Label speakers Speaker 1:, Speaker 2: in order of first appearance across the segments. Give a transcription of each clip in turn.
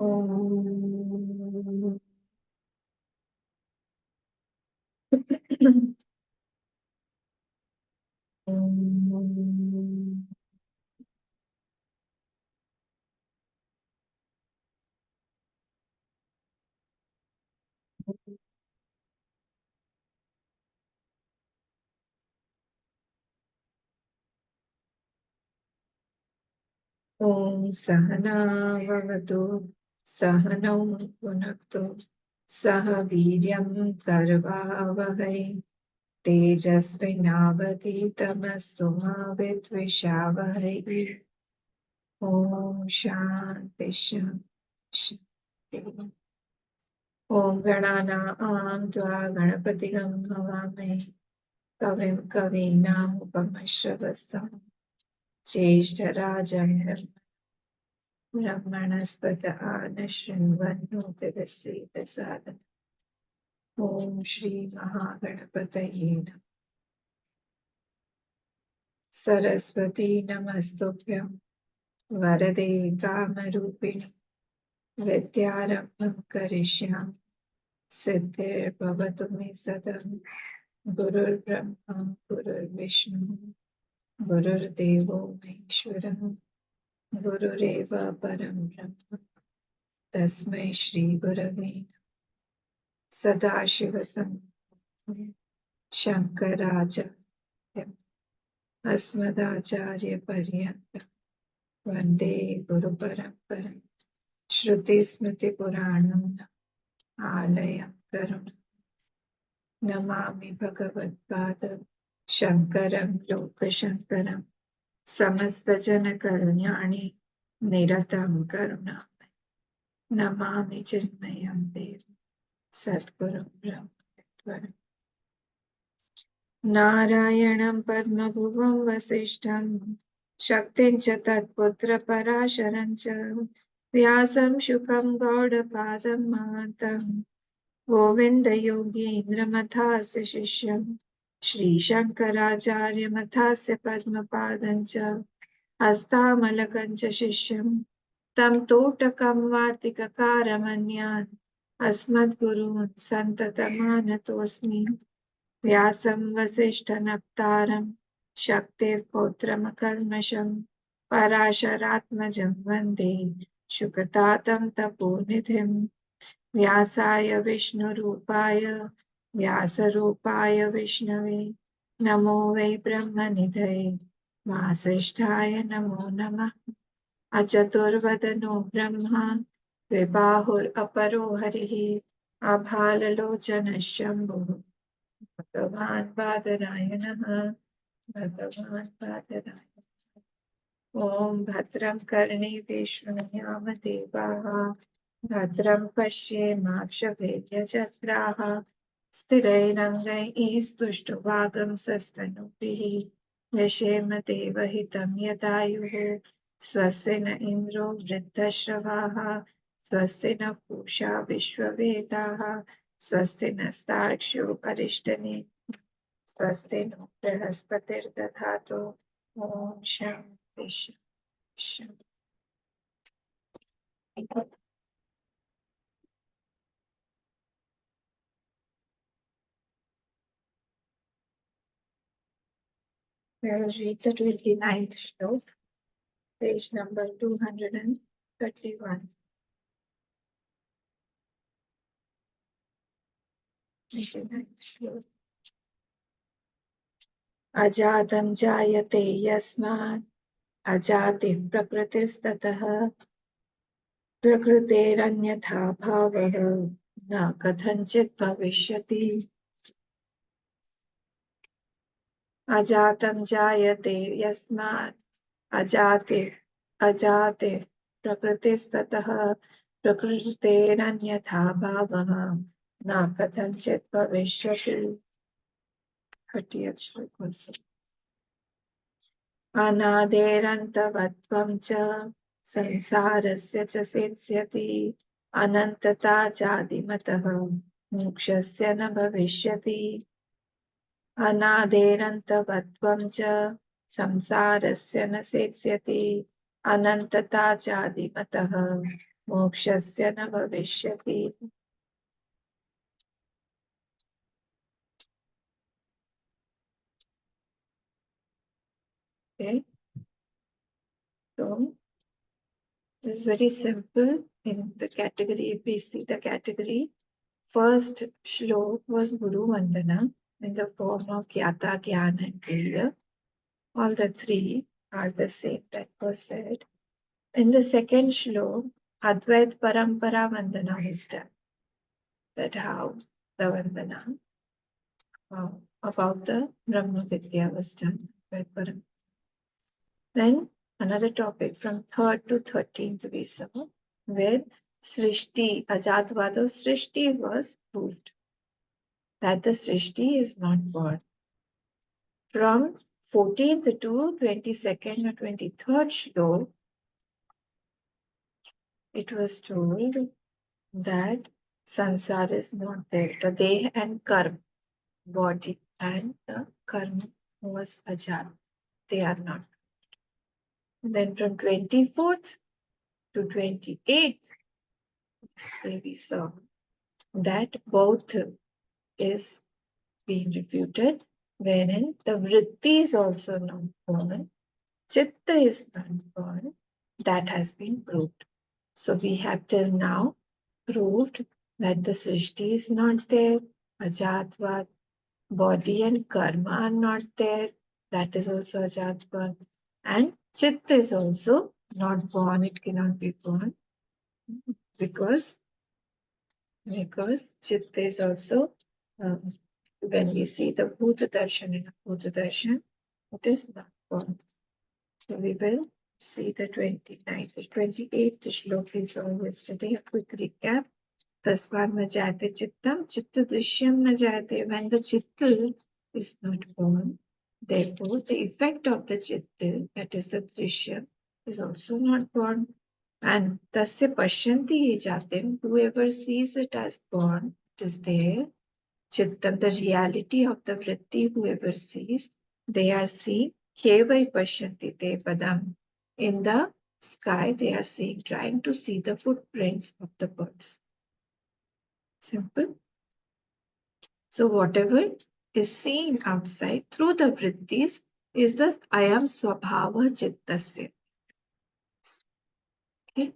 Speaker 1: ओम सहना भवतु सहनौ भुनक्तु सह वीर्यं करवावहै तेजस्विनावधीतमस्तु मा विद्विषावहै। ओम शांति शांति शांति। ओम गणानां त्वा गणपतिगं हवामहे कविं कवीनामुपमश्रवस्तमं ज्येष्ठराजं ब्रह्मणस्पत आनशृण्वन्नोतिभिः ओम श्री महागणपतये नमः। सरस्वती नमस्तुभ्यं वरदे कामरूपिणि विद्यारम्भं करिष्यामि सिद्धिर्भवतु मे सदा। गुरुर्ब्रह्मा गुरुर्विष्णु गुरुर्देवो महेश्वरः गुरुरेव परं ब्रह्म तस्मै श्री गुरवे सदाशिवसमारम्भां शङ्कराचार्यम् अस्मदाचार्यपर्यन्तं वन्दे गुरुपरम्परं। श्रुतिस्मृतिपुराणानाम् आलयं करुणालयं नमामि भगवत्पाद शङ्करं लोकशङ्करं समस्तजनकल्याणे निरतं करुणामयं नमामि चिन्मयं देवं सद्गुरुं ब्रह्मविद्वरं नारायणं पद्मभुवं वसिष्ठं शक्तिं च तत्पुत्रपराशरं च व्यासं शुकं गौडपादं महान्तं गोविन्दयोगीन्द्रमथास्य शिष्यं श्रीशङ्कराचार्यमथास्य पद्मपादं च हस्तामलकं च शिष्यं तं तोटकं वार्तिककारमन्यान् अस्मद्गुरून् सन्ततमानतोऽस्मि। व्यासं वसिष्ठनप्तारं शक्तेः पौत्रमकल्मषं पराशरात्मजं वन्दे शुकतातं तपोनिधिम्। व्यासाय विष्णुरूपाय व्यासरूपाय विष्णवे नमो वै ब्रह्मनिधये वासिष्ठाय नमो नमः। अचतुर्वदनो ब्रह्मा द्विबाहुरपरो हरिः आभाललोचनः शम्भुः भगवान् बादरायणः भगवान् बादरायणः। ॐ भद्रं कर्णेभिः शृणुयाम देवाः भद्रं पश्येमाक्षभिर्यजत्राः स्थिरैरङ्गैः स्तुष्टुवागंसस्तनूभिः व्यशेम देवहितं यदायुः स्वस्ति न इन्द्रो वृद्धश्रवाः स्वस्ति नः पूषा विश्ववेदाः स्वस्ति नस्तार्क्ष्यो अरिष्टनेमिः स्वस्ति नो बृहस्पतिर्दधातु ॐ शान्ति शान्ति। We will read the 29th Shlok, page number 231. 29th Shlok. अजातं जायते यस्मात् अजातिः प्रकृतिस्ततः प्रकृतेरन्यथा भावः न कथञ्चित् भविष्यति। अजातं जायते यस्मात् अजातिः प्रकृतिस्ततः प्रकृतेरन्यथा भावः न कथञ्चित् भविष्यति। 30th श्लोक also. अनादेरन्तवत्वं च संसारस्य च सेत्स्यति अनन्तता चादिमतः मोक्षस्य न भविष्यति। अनादेरन्तवत्वं च संसारस्य न सेत्स्यति अनन्तता चादिमतः mokshasya na bhavishyati. Okay, so this is very simple in the category. If we see the category, first shlok was Guru Vandana in the form of Gyata, Gyan and Kriya. All the three are the same that was said. In the second shlok, Advait Parampara Vandana was done. That how the Vandana about the Brahma Vidya was done. Then another topic from 3rd to 13th we saw, where Srishti, Ajatvad of Srishti was proved, that the Srishti is not born. From 14th to 22nd or 23rd Shlok, it was told that Sansar is not there. The Deh and Karma, body and the Karma was Ajat. They are not. And then from 24th to 28th, we saw that both is being refuted, wherein the vritti is also not born, chitta is not born, that has been proved. So we have till now proved that the Srishti is not there, Ajatvad, body and karma are not there, that is also Ajatvad, and chitta is also not born, it cannot be born because chitta is also um, when we see the Bhuta Darshan and Bhuta Darshan, it is not born. So we will see the 29th, the 28th Shlok we saw yesterday. A quick recap. Tasvad na jayate chittam, chitta drishyam na jayate. When the chitta is not born, therefore the effect of the chitta, that is the drishyam, is also not born. And tasya pashyanti ye jatim, whoever sees it as born, it is there. Chittam, the reality of the vritti, whoever sees, they are seeing Kevai Pashyanti Te Padam. In the sky, they are seeing, trying to see the footprints of the birds. Simple. So, whatever is seen outside through the vrittis is the Ayam Swabhava Chittasya. Okay,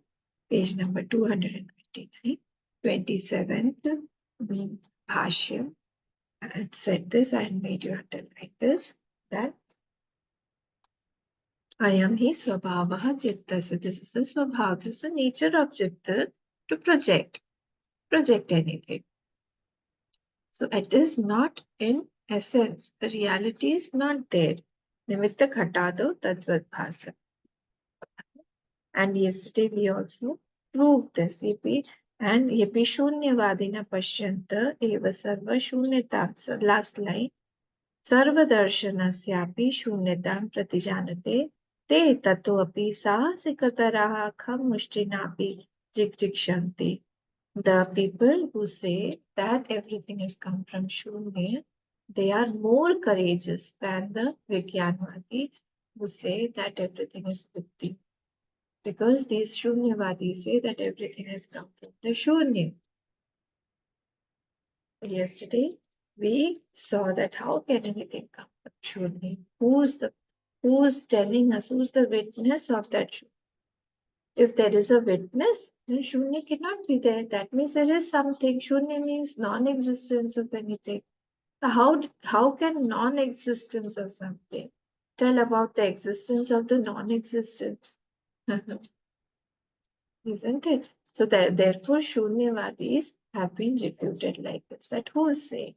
Speaker 1: page number 229, 27th Bhashya. I had said this and made you underline this, that I am his swabhavaha chitta. So this is the swabhav, this is the nature of chitta to project anything. So it is not in essence, the reality is not there. Nimitta ghatado tadvad bhasa. And yesterday we also proved this. And yepi shunyavadina pashyanta eva sarva shunyatam. So last line. सर्वदर्शनस्यापि शून्यतां प्रतिजानते ते ततोऽपि साहसिकतराः खं मुष्टिनापि जिघृक्षन्ति. The people who say that everything has come from Shunya, they are more courageous than the Vigyanvadi who say that everything is Buddhi. Because these Shunyavadis say that everything has come from the Shunya. Yesterday, we saw that how can anything come from Shunya? Who's telling us, who's the witness of that Shunya? If there is a witness, then Shunya cannot be there. That means there is something. Shunya means non-existence of anything. How can non-existence of something tell about the existence of the non-existence? Isn't it? So therefore, Shunyavadis have been refuted like this. That who is saying?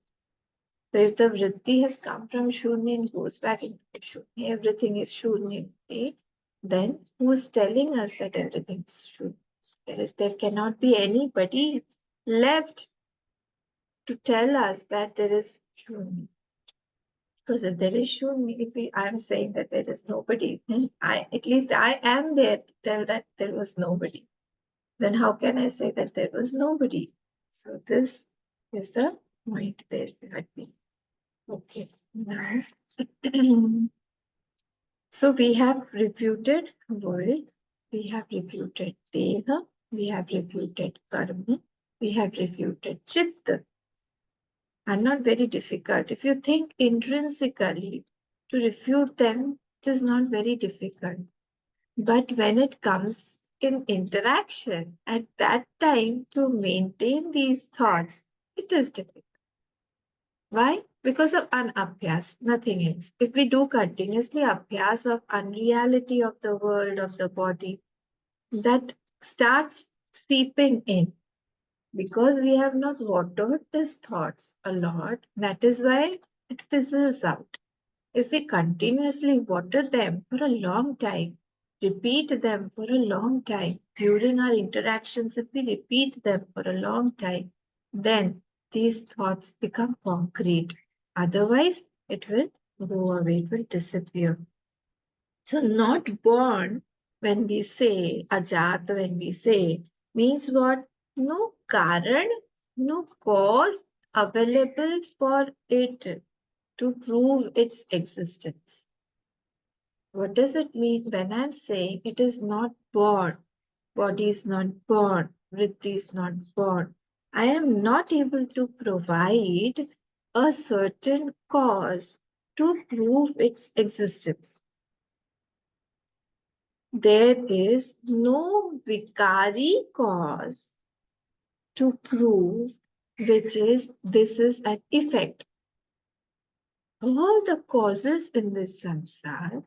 Speaker 1: So if the vritti has come from Shunya and goes back into Shunya, everything is Shunya, then who is telling us that everything is Shunya? There cannot be anybody left to tell us that there is Shunya. Because if there is Shunya, I'm saying that there is nobody, then at least I am there to tell that there was nobody. Then how can I say that there was nobody? So this is the point there at me. Okay, now so we have refuted world, we have refuted Deha, we have refuted karma, we have refuted chitta, are not very difficult. If you think intrinsically to refute them, it is not very difficult. But when it comes in interaction, at that time to maintain these thoughts, it is difficult. Why? Because of anabhyas, nothing else. If we do continuously abhyas of unreality of the world, of the body, that starts seeping in. Because we have not watered these thoughts a lot, that is why it fizzles out. If we continuously water them for a long time, repeat them for a long time, during our interactions, if we repeat them for a long time, then these thoughts become concrete. Otherwise, it will go away, it will disappear. So, not born when we say, ajat when we say, means what? No karan, no cause available for it to prove its existence. What does it mean when I'm saying it is not born? Body is not born, vritti is not born. I am not able to provide a certain cause to prove its existence. There is no vicary cause to prove which is this is an effect. All the causes in this samsara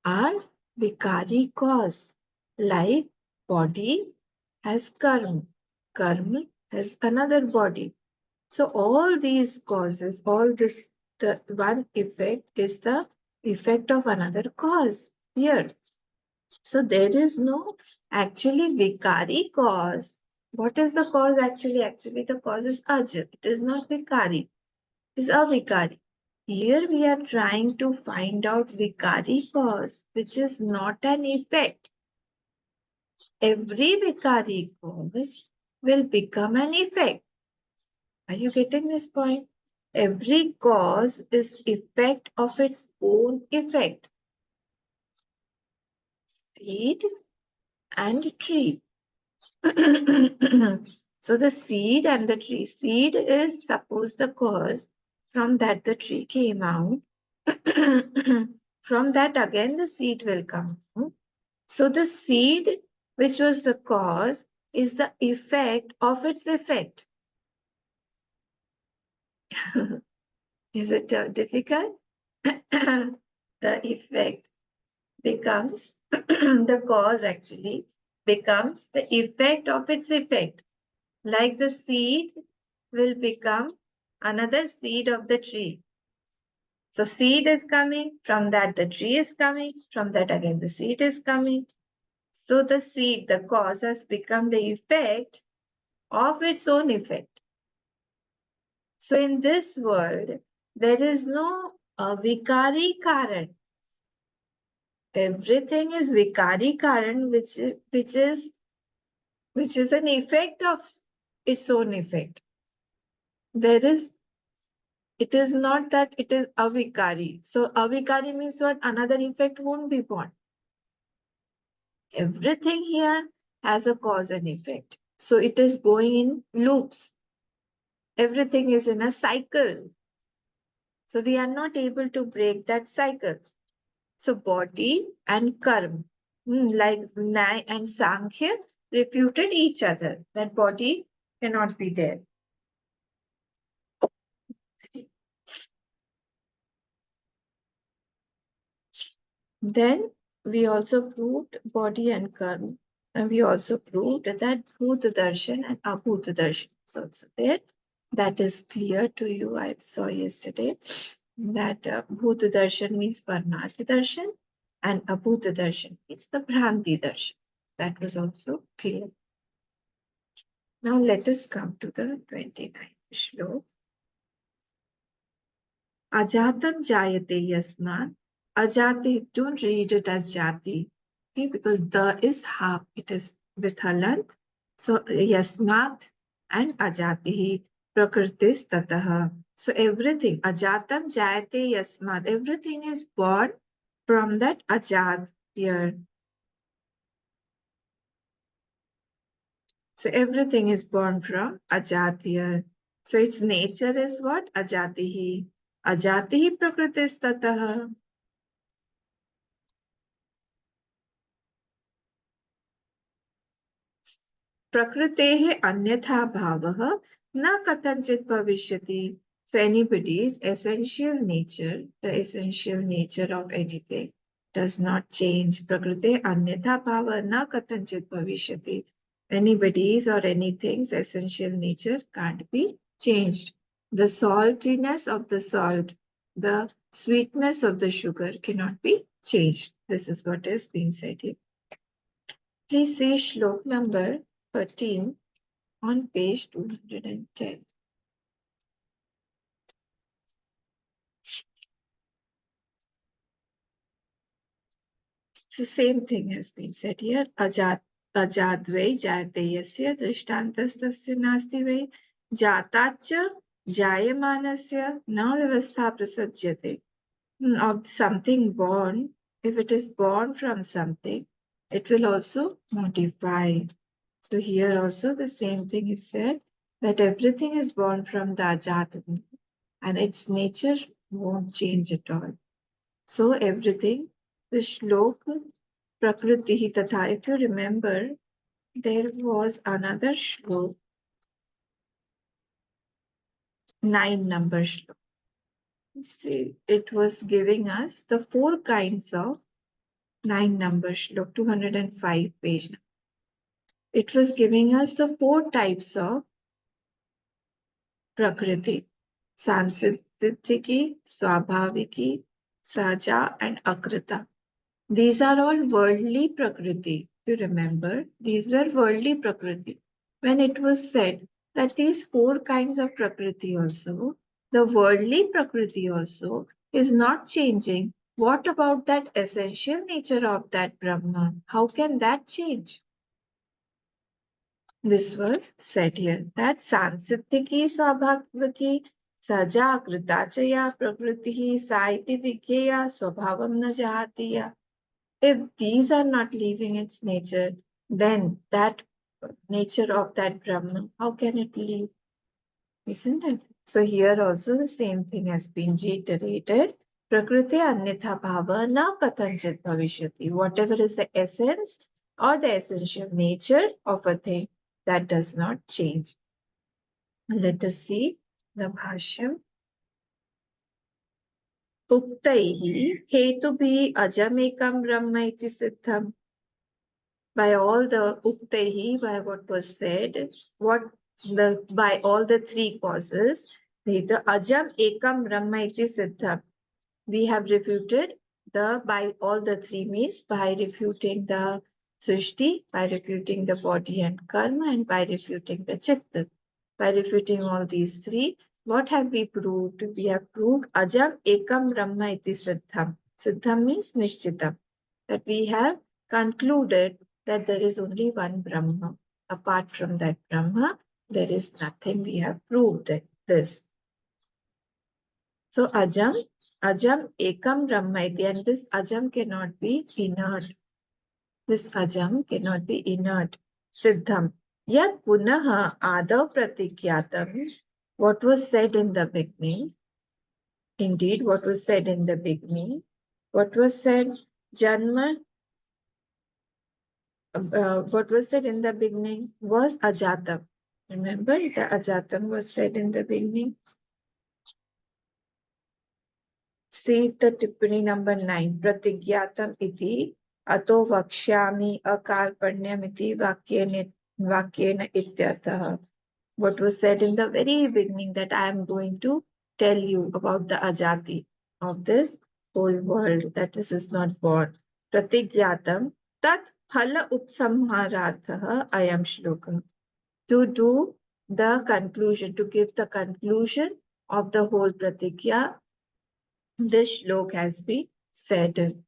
Speaker 1: are vicary cause, like body has karma, karma has another body. So all these causes, all this, the one effect is the effect of another cause here. So there is no actually vicary cause. What is the cause actually? Actually, the cause is ajit. It is not vicary. It is avikari. Here we are trying to find out vicary cause, which is not an effect. Every vicary cause will become an effect. Are you getting this point? Every cause is effect of its own effect. Seed and tree. So the seed and the tree. Seed is suppose the cause from that the tree came out. From that again the seed will come. So the seed, which was the cause, is the effect of its effect. Is it difficult? The effect becomes, the cause actually becomes the effect of its effect. Like the seed will become another seed of the tree. So seed is coming, from that the tree is coming, from that again the seed is coming. So the seed, the cause, has become the effect of its own effect. So in this world, there is no vikari karan. Everything is vikari karan, which is an effect of its own effect. There is, it is not that it is avikari. So avikari means what? Another effect won't be born. Everything here has a cause and effect. So it is going in loops. Everything is in a cycle. So we are not able to break that cycle. So body and karma, like Nyaya and Sankhya, refuted each other. That body cannot be there. Then we also proved body and karma. And we also proved that Bhut Darshan and Abhut Darshan is also there. That is clear to you. I saw yesterday that Bhut Darshan means Parmarth Darshan and Abhut Darshan means the Bhranti Darshan. That was also clear. Now let us come to the 29th Shlok. Ajatam jayate yasman. Ajati, don't read it as jati. Okay, because the is half, it is with halant. So yasmat and ajati, prakritis tataha. So everything, ajatam jayate yasmat, everything is born from that ajat here. So everything is born from Ajat here. So its nature is what? Ajatihi. Ajatihi prakritistatah. Prakritehe anyatha bhavah na katanchit bhavishyati. So anybody's essential nature, the essential nature of anything, does not change. Prakrite anyatha bhava na katanchit bhavishyati. Anybody's or anything's essential nature can't be changed. The saltiness of the salt, the sweetness of the sugar cannot be changed. This is what is being said here. Please see Shlok number 13 on page 210. The same thing has been said here. Ajadvai jayateyasya drishtantastasya nasti vai jatacha jayamanasya na vyavastha prasajyate. Of something born, if it is born from something, it will also modify. So here also the same thing is said that everything is born from the Ajat and its nature won't change at all. So everything, the Shlok Prakriti Tatha, if you remember, there was another Shlok, 9 number Shlok. See, it was giving us the 4 kinds of 9 number Shlok, 205 page. It was giving us the 4 types of Prakriti, Sansitiki, Swabhaviki, Saja, and Akrita. These are all worldly Prakriti. You remember, these were worldly Prakriti. When it was said that these 4 kinds of Prakriti also, the worldly Prakriti also, is not changing. What about that essential nature of that Brahman? How can that change? This was said here that Sansitiki Swabhavaki Saja Kritachaya Prakriti Saiti Vigya Swabhavam na Jahatiya. If these are not leaving its nature, then that nature of that Brahman, how can it leave? Isn't it? So here also the same thing has been reiterated. Prakriti anyatha bhava na katanchit bhavishyati. Whatever is the essence or the essential nature of a thing, that does not change. Let us see the bhashyam. Uktaihi hetubhi ajamekam brahma iti siddham. By all the uktehi, by what was said, what the by all the 3 causes, the ajam ekam brahma iti siddham. We have refuted the by all the 3 means by refuting the srishti, by refuting the body and karma, and by refuting the chitta. By refuting all these 3, what have we proved? We have proved ajam ekam brahma iti siddham. Siddham means nishchitam. That we have concluded that there is only one Brahma. Apart from that Brahma, there is nothing. We have proved this. So ajam ekam Brahma iti, and this ajam cannot be inert. This ajam cannot be inert. Siddham. Yat punaha adav pratigyatam. What was said in the beginning? Indeed, what was said in the beginning? What was said? Janma. What was said in the beginning was Ajatam. Remember, the Ajatam was said in the beginning. See the Tippani number 9. Pratigyatam iti ato vakshyami akarpanyam iti vakyena ityartha. What was said in the very beginning that I am going to tell you about the Ajati of this whole world, that this is not born. Pratigyatam tat phala upsamharartha ayam shloka. To do the conclusion, to give the conclusion of the whole pratigya, this shlok has been said.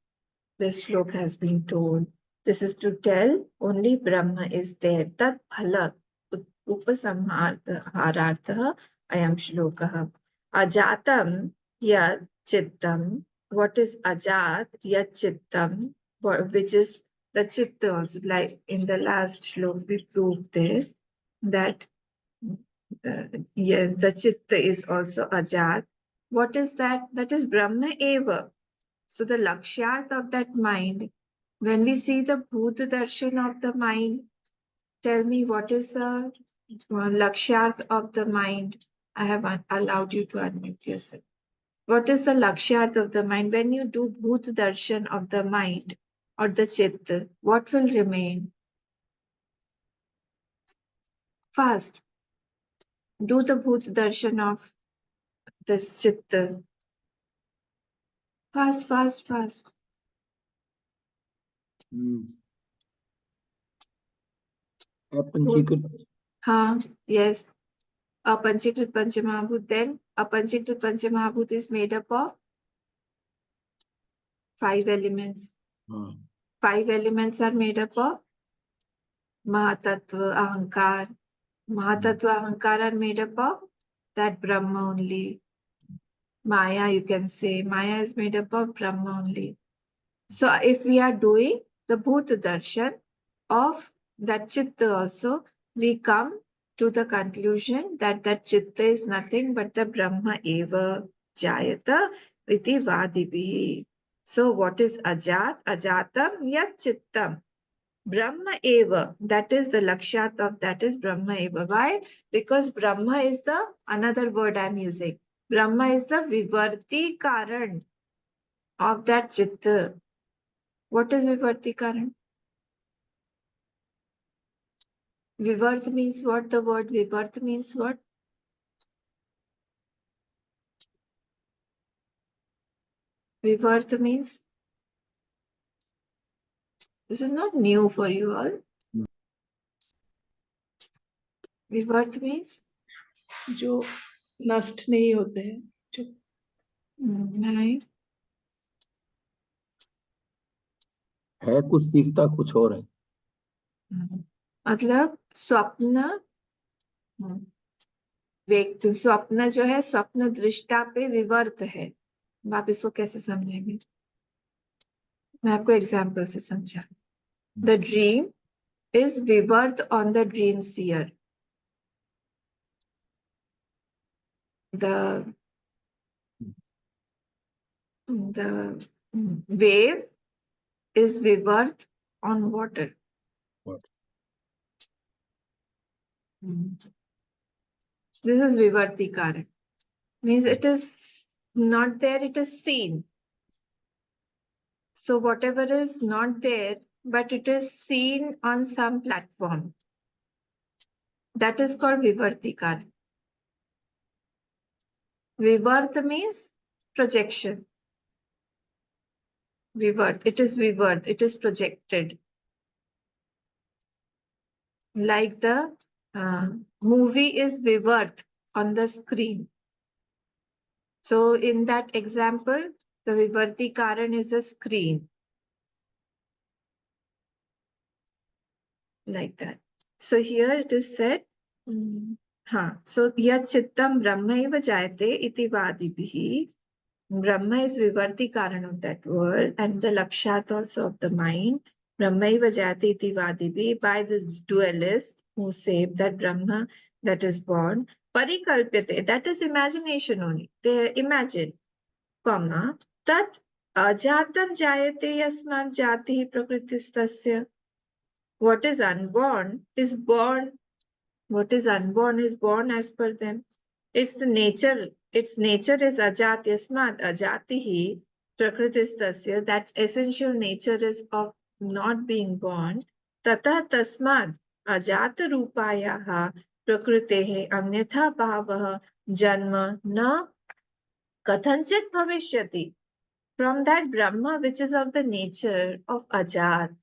Speaker 1: This shlok has been told. This is to tell only Brahma is there. Tat phala upasamharartha ayam shlokaha. Ajatam yat chittam. What is ajat yat chittam? Which is the chitta also. Like in the last shlok we proved this. that the chitta is also ajat. What is that? That is Brahma eva. So the lakshyarth of that mind, when we see the bhuta darshan of the mind, tell me what is the lakshyarth of the mind? I have allowed you to unmute yourself. What is the lakshyarth of the mind? When you do bhut darshan of the mind or the chitta, what will remain? Fast. Do the bhut darshan of this chitta. Fast, fast, fast.
Speaker 2: Apanchikrit.
Speaker 1: Yes. Apanchikrit Panchamahabhut. Then Apanchikrit Panchamahabhut is made up of 5 elements. 5 elements are made up of Mahatattva, Ahankar. Mahatattva, Ahankar are made up of that Brahma only. Maya, you can say. Maya is made up of Brahma only. So if we are doing the Bhuta Darshan of that Chitta also, we come to the conclusion that that Chitta is nothing but the Brahma eva jayata iti vadibhi. So what is ajat? Ajatam yat chittam. Brahma eva. That is the lakshat of that is Brahma eva. Why? Because Brahma is the another word I am using. Brahma is the vivarti karan of that chitta. What is vivarti karan? Vivarth means what? The word vivarth means what? Vivarth means this is not new for you all. Vivarth means
Speaker 3: जो नष्ट नहीं होते हैं जो
Speaker 1: नहीं
Speaker 2: है कुछ दिखता कुछ और है।
Speaker 1: मतलब स्वप्न व्यक्ति स्वप्न जो है स्वप्न दृष्टा पे विवर्त है। आप इसको कैसे समझेंगे? मैं आपको एग्जाम्पल से समझा। The dream is vivarth on the dream seer. The wave is vivarth on water.
Speaker 2: What?
Speaker 1: This is vivarti karan. Means it is not there, it is seen. So whatever is not there, but it is seen on some platform. That is called vivarti karan. Vivarth means projection. Vivarth, it is vivarth, it is projected. Like the movie is vivarth on the screen. So in that example, the vivarti karan is a screen. Like that. So here it is said, so yat chittam brahma eva jayate iti vadibhi. Brahma is vivarti karan of that world and the lakshat also of the mind. Brahma eva jayate iti vadibhi, by this dualist who say that Brahma that is born. Parikalpyate, that is imagination only. They imagine, comma, tat ajatam jayate yasmat jati prakritistasya. What is unborn is born. What is unborn is born as per them. It's the nature. Its nature is ajat yasmat ajatihi prakritistasya. That's essential nature is of not being born. Tata tasmad ajata rupayaha prakritehe anyatha bhavah janma na kathanchit bhavishyati. From that Brahma which is of the nature of ajat,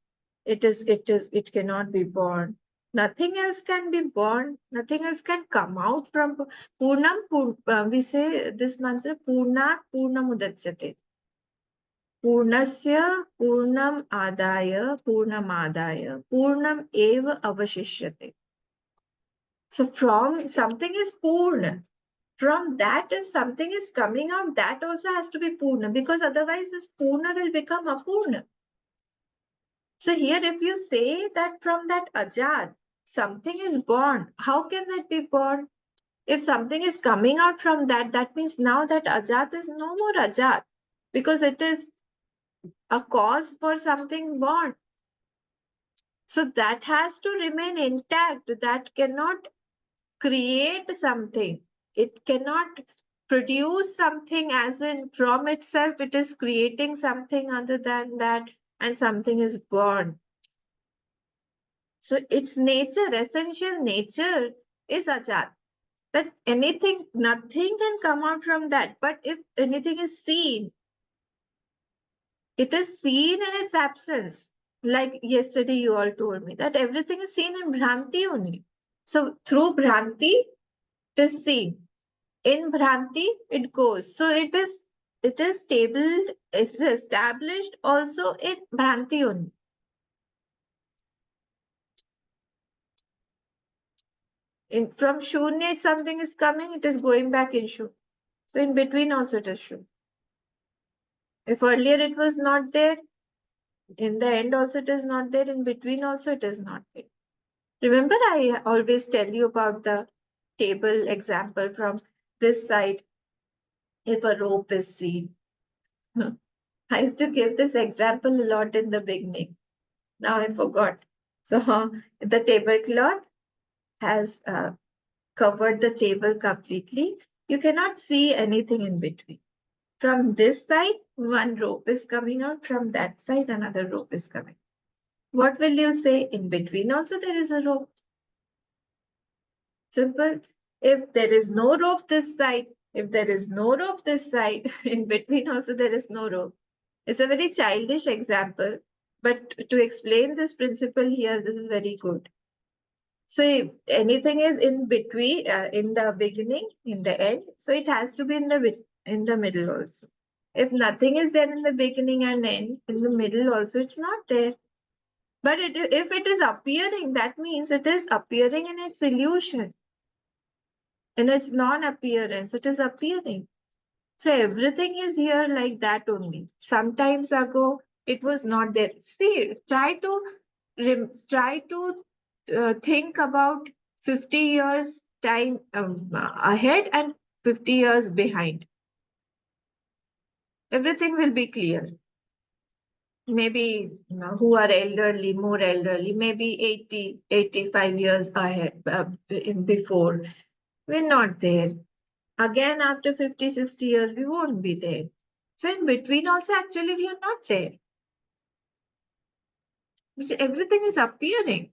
Speaker 1: it cannot be born. Nothing else can be born, nothing else can come out from Purnam. We say this mantra Purnat Purnamudachyate. Purnasya Purnam Adaya Purnamadaya Purnam Eva Avashishyate. So from something is Purna. From that, if something is coming out, that also has to be Purna, because otherwise this Purna will become Apurna. So here if you say that from that ajat, something is born. How can that be born? If something is coming out from that, that means now that Ajat is no more Ajat, because it is a cause for something born. So that has to remain intact. That cannot create something. It cannot produce something as in from itself. It is creating something other than that, and something is born. So its nature, essential nature is Ajat. That anything, nothing can come out from that. But if anything is seen, it is seen in its absence. Like yesterday, you all told me that everything is seen in Bhranti only. So through Bhranti, it is seen. In Bhranti, it goes. So it is stable, it's established also in Bhranti only. From Shunya, if something is coming, it is going back in Shu. So in between also it is Shu. If earlier it was not there, in the end also it is not there, in between also it is not there. Remember, I always tell you about the table example from this side. If a rope is seen, I used to give this example a lot in the beginning. Now I forgot. So the tablecloth has covered the table completely. You cannot see anything in between. From this side, one rope is coming out. From that side, another rope is coming. What will you say? In between also there is a rope. Simple. If there is no rope this side, if there is no rope this side, in between also there is no rope. It's a very childish example, but to explain this principle here, this is very good. So if anything is in between, in the beginning, in the end, so it has to be in the middle also. If nothing is there in the beginning and end, in the middle also, it's not there. But if it is appearing, that means it is appearing in its illusion. In its non-appearance, it is appearing. So everything is here like that only. Sometimes ago, it was not there. See, try to think about 50 years time ahead and 50 years behind. Everything will be clear. Maybe who are elderly, more elderly, maybe 80, 85 years ahead, before. We're not there. Again, after 50, 60 years, we won't be there. So in between also, actually, we are not there. Everything is appearing.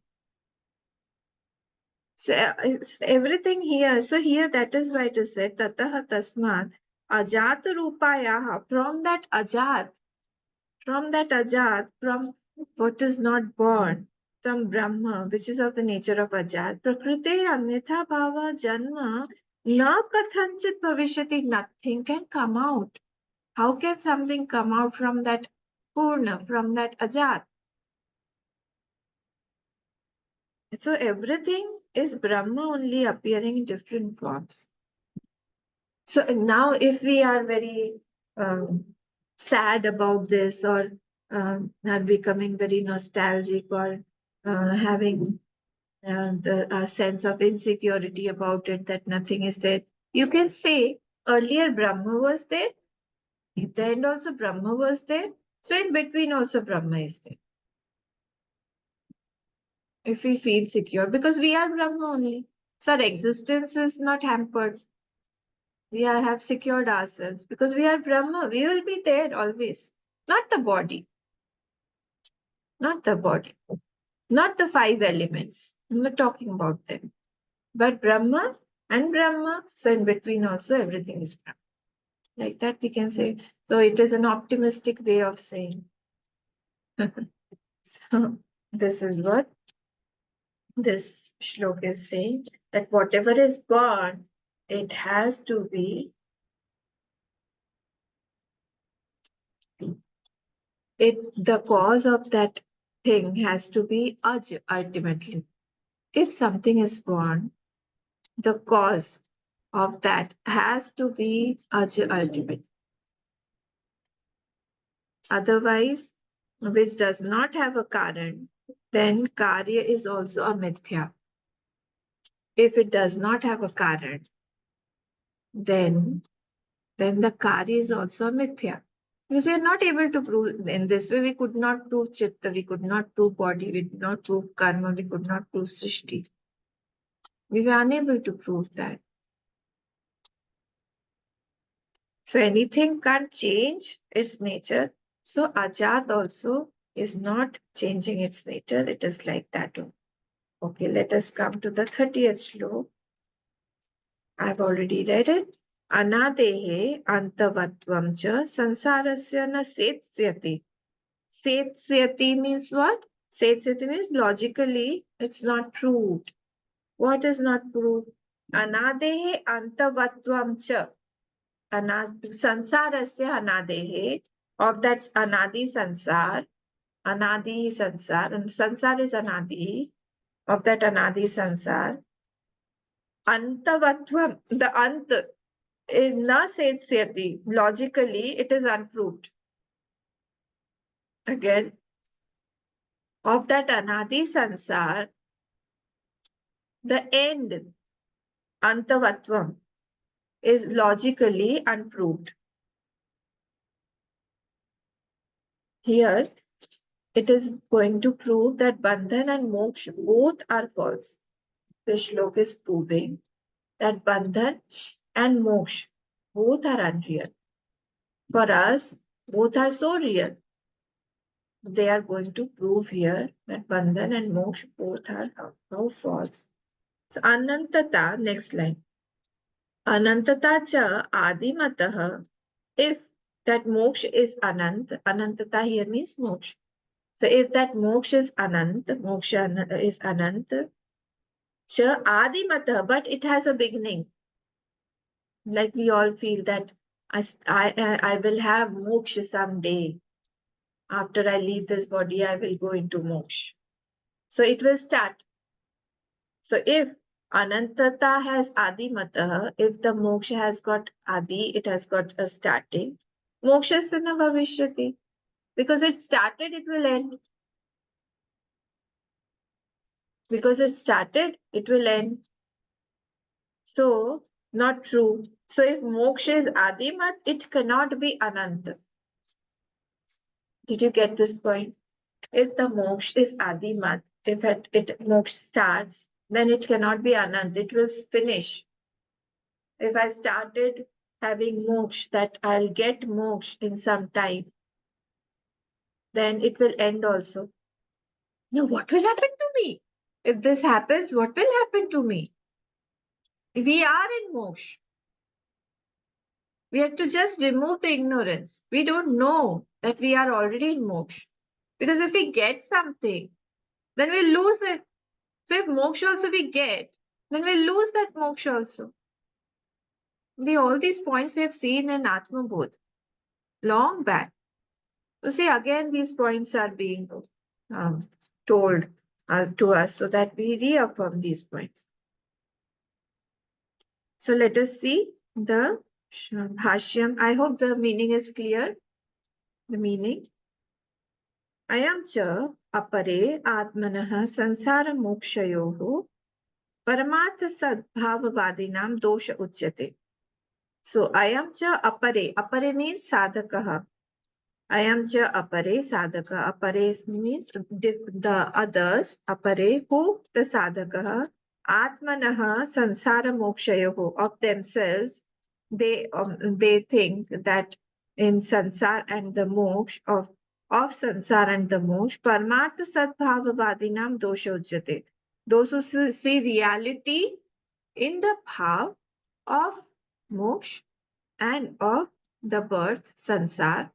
Speaker 1: So it's everything here. So here, that is why it is said, Tataha Tasmat, Ajat Rupayaha, from that Ajat, from what is not born, from Brahma, which is of the nature of Ajat, Prakriti Anyatha Bhava Janma, Na Kathanchit Bhavishyati, nothing can come out. How can something come out from that Purna, from that Ajat? So everything is Brahma only appearing in different forms. So now if we are very sad about this, or are becoming very nostalgic, or having a sense of insecurity about it, that nothing is there, you can say earlier Brahma was there, in the end also Brahma was there, so in between also Brahma is there. If we feel secure, because we are Brahma only. So our existence is not hampered. Have secured ourselves because we are Brahma. We will be there always. Not the body. Not the body. Not the five elements. I'm not talking about them. But Brahma and Brahma. So in between also everything is Brahma. Like that we can say. So it is an optimistic way of saying. So this is what this shlok is saying, that whatever is born, it has to be, the cause of that thing has to be Aj ultimately. If something is born, the cause of that has to be Aj ultimate. Otherwise, which does not have a Karan, then Karya is also a Mithya. if it does not have a Karan, then the Karya is also a Mithya. Because we are not able to prove in this way, we could not prove Chitta, we could not prove body, we could not prove Karma, we could not prove Srishti. We were unable to prove that. So anything can't change its nature. So Ajat also is not changing its nature. It is like that. Okay, let us come to the 30th Shlok. I've already read it. Anadehe antavatvam cha sansarasya na setsyati. Setsyati means what? Setsyati means logically it's not proved. What is not proved? Anadehe antavatvam cha. Sansarasya anadehe, of that's anadi sansar, anadi sansar, and sansar is anadi, of that anadi sansar, antavatvam, the ant is na setsyati, logically it is unproved. Again, of that anadi sansar, the end, antavatvam, is logically unproved. Here, it is going to prove that bandhan and moksha both are false. The Shlok is proving that bandhan and moksha both are unreal. For us, both are so real. They are going to prove here that bandhan and moksha both are how false. So anantata, next line. Anantata cha adimatah. If that moksha is anant, anantata here means moksha. So if that moksha is anant, moksha is anant, cha adimatah, but it has a beginning. Like we all feel that I will have moksha someday. After I leave this body, I will go into moksha. So it will start. So if Anantata has Adi Mata, if the moksha has got Adi, it has got a starting. Moksha Sana Bhavishyati. Because it started, it will end. Because it started, it will end. So, not true. So if moksha is Adimat, it cannot be Ananta. Did you get this point? If the moksha is Adimat, if it moksha starts, then it cannot be Anant. It will finish. If I started having moksha, that I'll get moksha in some time, then it will end also. Now, what will happen to me? If this happens, what will happen to me? We are in moksha. We have to just remove the ignorance. We don't know that we are already in moksha. Because if we get something, then we lose it. So if moksha also we get, then we lose that moksha also. All these points we have seen in Atma Bodh long back. So see, again, these points are being told to us so that we reaffirm these points. So let us see the Bhashyam. I hope the meaning is clear. The meaning. Ayam cha apare atmanah sansara mokshayoho paramartha sadbhavavadinam dosha uchyate. So ayam cha apare. Apare means sadhakaha. Ayam cha apare sadhaka. Apare means the others. Apare, who? The sadhaka. Atmanaha sansara mokshayoho. Of themselves, they think that in sansar and the moksha, of sansar and the moksha, parmartha sadbhavavadinam dosha ujjate. Those who see reality in the bhav of moksha and of the birth, sansar,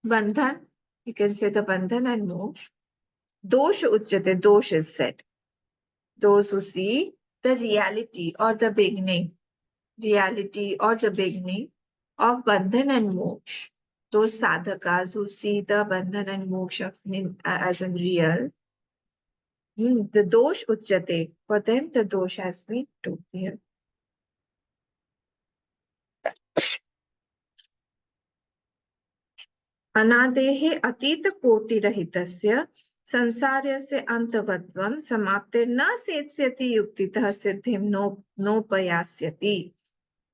Speaker 1: bandhan, you can say the bandhan and moksha. Dosha uchyate, dosh is said. Those who see the reality or the beginning of bandhan and moksha. Those sadhakas who see the bandhan and moksha as in real, the dosh uchyate, for them the dosh has been told here. अनादेः अतीतकोटिरहितस्य संसारस्य अंतवत्वं समाप्तिर्न सेत्स्यति युक्तितः सिद्धिं नोपयास्यति.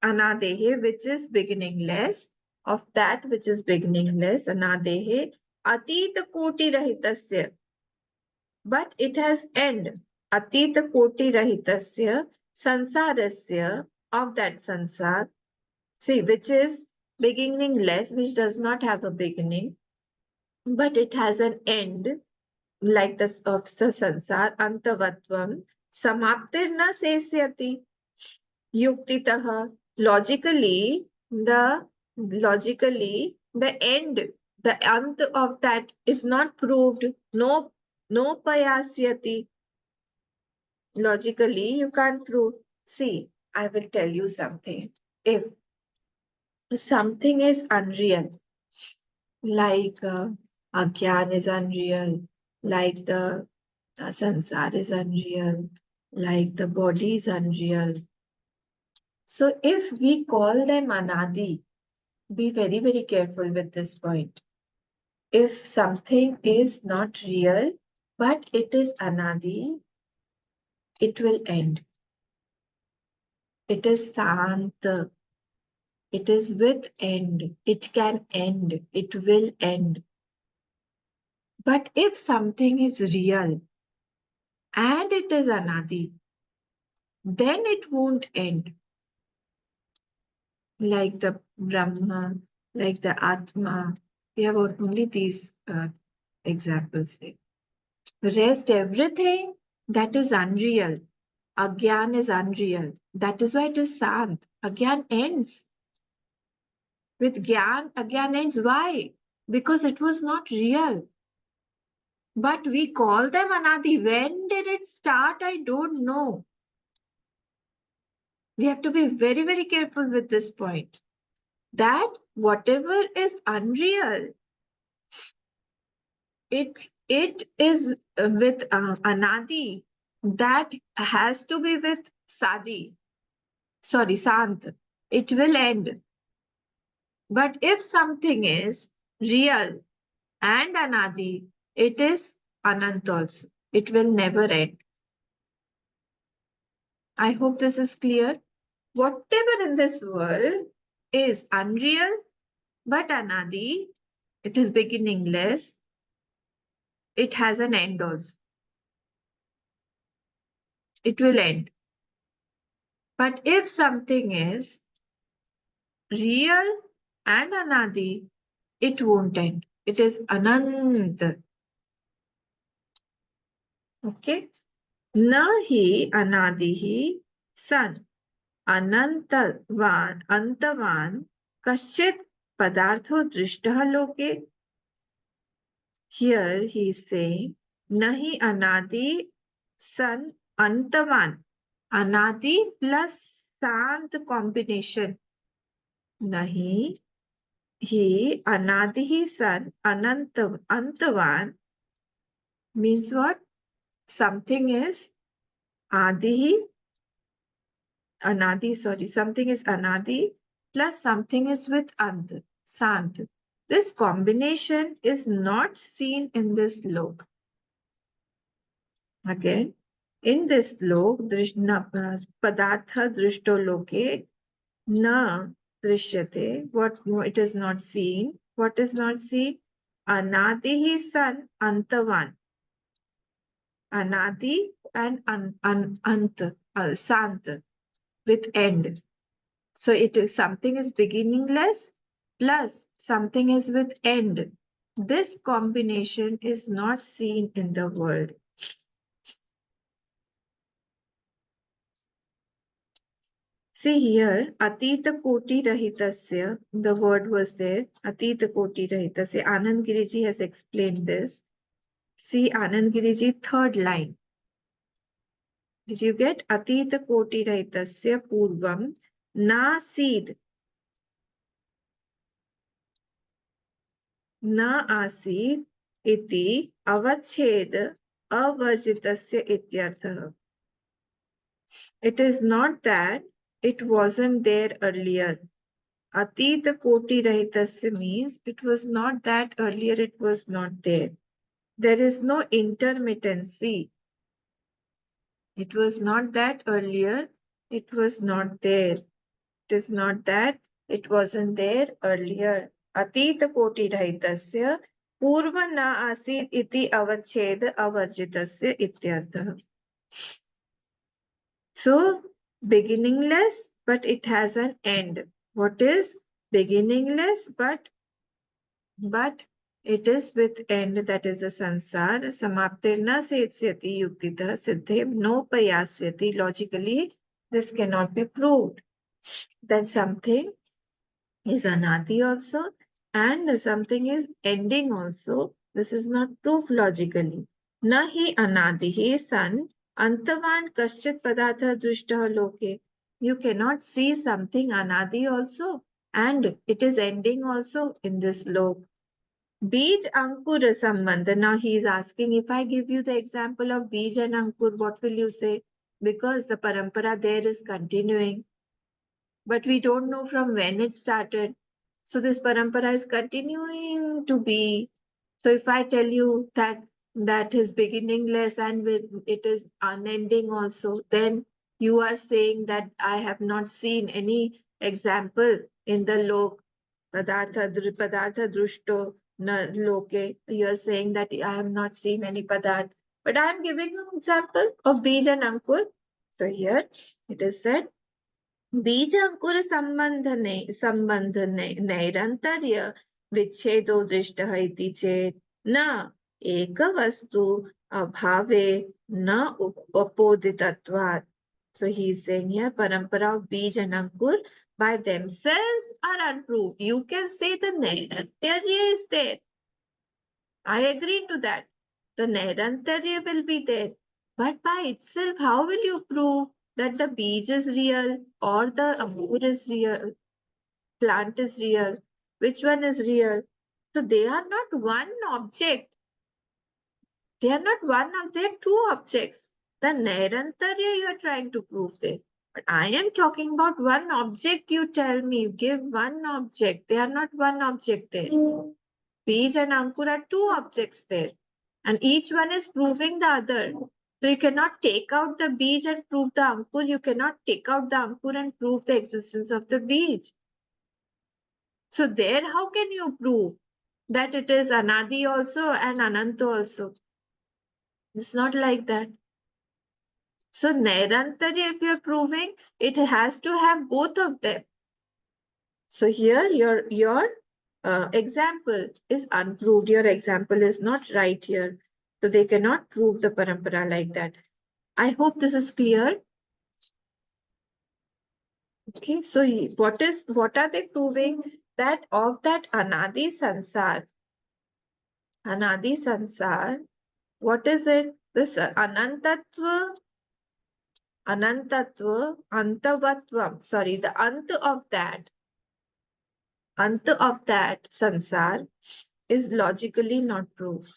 Speaker 1: Anadehe, which is beginningless, of that which is beginningless, anadehe, atita koti rahitasya, but it has end. Atita koti rahitasya, sansarasya, of that sansar, see, which is beginningless, which does not have a beginning, but it has an end, like this of the sansar, antavatvam, samaptir na sesyati, yuktitaha, logically, the end, the ant of that is not proved. No payasyati. Logically, you can't prove. See, I will tell you something. If something is unreal, like Agyan is unreal, like the sansar is unreal, like the body is unreal. So if we call them anadi, be very, very careful with this point. If something is not real, but it is anadi, it will end. It is sant. It is with end. It can end. It will end. But if something is real and it is anadi, then it won't end. Like the Brahma, like the Atma. We have only these examples there. Rest, everything that is unreal. Agyan is unreal. That is why it is Sant. Agyan ends. With Gyan, Agyan ends. Why? Because it was not real. But we call them Anadi. When did it start? I don't know. We have to be very, very careful with this point. That whatever is unreal, it is with Anadi. That has to be with Sadi. Sorry, Sant. It will end. But if something is real and Anadi, it is Anant also. It will never end. I hope this is clear. Whatever in this world is unreal but Anadi, it is beginningless. It has an end also. It will end. But if something is real and Anadi, it won't end. It is Anant. Okay? Nahi Anadihi San Anantavan Antavan Kaschit Padartho Drishtaha Loke. Here he is saying Nahi Anadi San Antavan. Anadi plus Sant combination. Nahi he Anadihi San Antavan means what? Something is Adihi Anadi, sorry, something is Anadi plus something is with Ant, Sant. This combination is not seen in this lok. Again, in this lok, Padartha Drishto Loke na Drishyate. What it is not seen? What is not seen? Anadihi San Antavan. Anadi and Ant, Sant with end. So it is something is beginningless plus something is with end. This combination is not seen in the world. See here, Atita Koti Rahitasya, the word was there, Atita Koti Rahitasya. Anand Giriji has explained this. See Anand Giriji, third line. Did you get Atita Koti Rahitasya Purvam Nasid Na Asid Iti Avachhed Avarjitasya Ityartha. It is not that it wasn't there earlier. Atita Koti Rahitasya means it was not that earlier, it was not there. There is no intermittency. It was not that earlier. It was not there. It is not that it wasn't there earlier. Atita koti rahitasya purva na asid iti avachhed avarjitasya ityartha. So beginningless, but it has an end. What is beginningless, but it is with end, that is the sansar. Samaptirna setsyati yuktitah siddhem no payasyati. Logically, this cannot be proved. That something is anadi also and something is ending also. This is not proof logically. Nahi anadi he san antavan kaschit padatha drishtah loke. You cannot see something anadi also and it is ending also in this lok. Bij Ankur Sambandha. Now he is asking, if I give you the example of Bij and Ankur, what will you say? Because the parampara there is continuing, but we don't know from when it started. So this parampara is continuing to be. So if I tell you that that is beginningless and with it is unending also, then you are saying that I have not seen any example in the lok padartha drushto na loke. You are saying that I have not seen any padarth, but I am giving you an example of Bij and Ankur. So here it is said बीज अंकुर संबंध नैरंतर्य विच्छेदो दृष्ट इति चेत् न एक वस्तु अभावे न उपोदितत्वात्. So he is saying here parampara of Bij and Ankur by themselves are unproved. You can say the nairantarya is there. I agree to that. The nairantarya will be there. But by itself, how will you prove that the beej is real or the ankur is real, plant is real? Which one is real? So they are not one object. They are not one of, they are two objects. The nairantarya you are trying to prove there. But I am talking about one object, you tell me. Give one object. They are not one object there. Beej and Ankur are two objects there, and each one is proving the other. So you cannot take out the beej and prove the Ankur. You cannot take out the Ankur and prove the existence of the beej. So there, how can you prove that it is Anadi also and Ananta also? It's not like that. So Nairantarya, if you're proving, it has to have both of them. So here your example is unproved. Your example is not right here. So they cannot prove the parampara like that. I hope this is clear. Okay, so what are they proving? That of that Anadi Sansar, what is it? This Anantatva, Antavatvam, sorry, the Ant of that Sansar is logically not proved.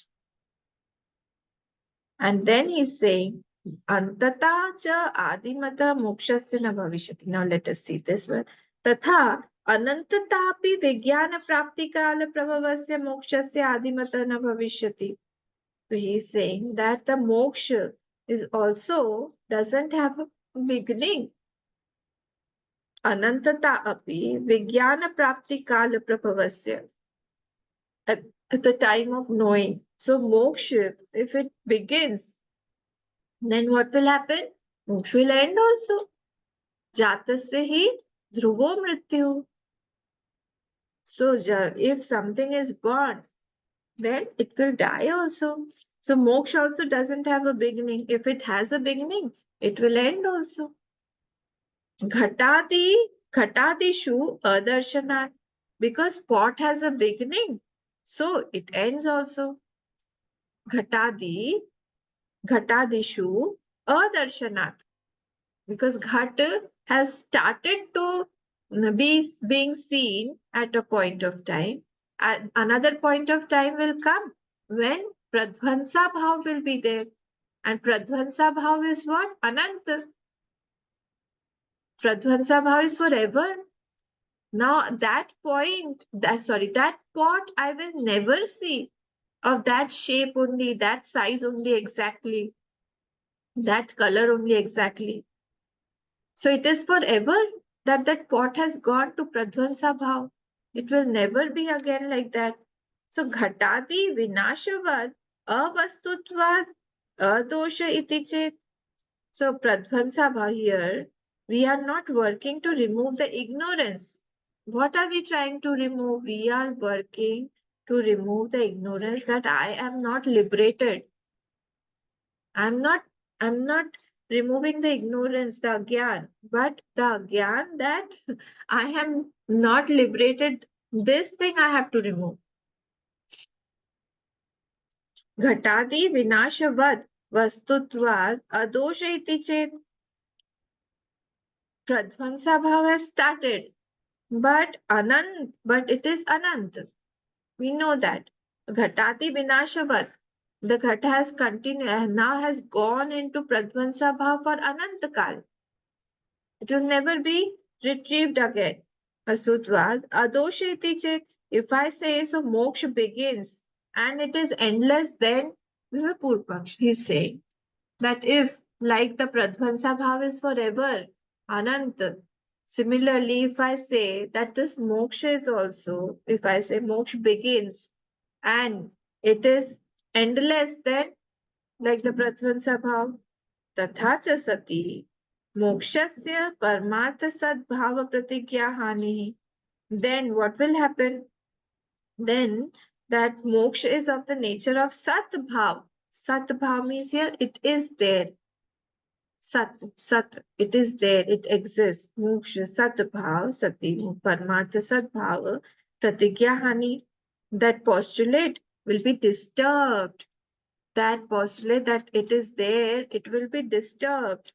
Speaker 1: And then he's saying, Antata cha adimata mokshasya na bhavishyati. Now let us see this one. Tatha anantatapi vijnana prapti kala prabhavasya mokshasya adimata na bhavishyati. So he's saying that the moksha is also doesn't have a beginning. Anantata api vijnana prapti kala prabhavasya. At the time of knowing. So moksha, if it begins, then what will happen? Moksha will end also. Jatasya hi dhruvo mrityu. So if something is born, then it will die also. So moksha also doesn't have a beginning. If it has a beginning, it will end also. Ghatadishu adarshana. Because pot has a beginning, so it ends also. Ghatadishu adarshana. Because ghat has started to be being seen at a point of time. And another point of time will come when Pradhvansa Bhav will be there. And Pradhvansa Bhav is what? Ananta. Pradhvansa Bhav is forever. Now that pot I will never see. of that shape only, that size only exactly, that color only exactly. So it is forever that that pot has gone to Pradvansa Bhav. It will never be again like that. So Ghatadi Vinashavad Avastutvad Adosha iti chet. So Pradvansa Bhav here, we are not working to remove the ignorance. What are we trying to remove? We are working to remove the ignorance that I am not liberated. I'm not I'm not removing the ignorance, the agyan, but the agyan that I am not liberated. This thing I have to remove. Ghatadi vinashavad vastutvad adosha iti chet. Pradvansa bhav has started, but it is anant. We know that. Ghatati vinashavad. The ghat has continued, now has gone into Pradvansa bhav for anant kal. It will never be retrieved again. Asutvad, adosheti chet. If I say so, moksha begins and it is endless, then this is a Purpaksh. He's saying that if, like the Pradvansa bhav is forever, Anant, similarly, if I say that this moksha is also, if I say moksha begins and it is endless, then like the Pradvansa bhav, तथा च सति मोक्षस्य परमार्थ सद्भाव प्रतिज्ञा हानि. Then what will happen? Then that moksha is of the nature of sat bhav. Sat bhav means here it is there. Sat, it is there, it exists. Moksha sat bhav, sati paramartha sat bhav pratigya hani. That postulate will be disturbed. That postulate that it is there, it will be disturbed.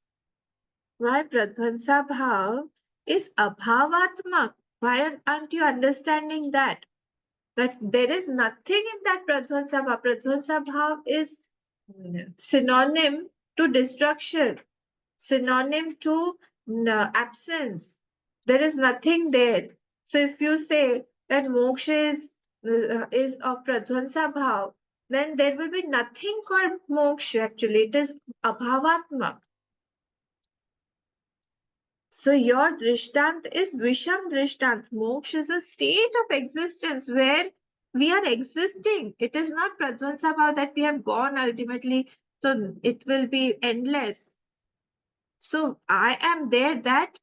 Speaker 1: Why Pradvansa Bhav is abhavatmak? Why aren't you understanding that? That there is nothing in that Pradvansa Bhav. Pradvansa Bhav is synonym to destruction, synonym to absence. There is nothing there. So if you say that moksha is of Pradvansa Bhav, then there will be nothing called moksha actually. It is abhavatmak. So your drishtant is Visham drishtant. Moksha is a state of existence where we are existing. It is not Pradvansabhav that we have gone ultimately. So it will be endless. So I am there, that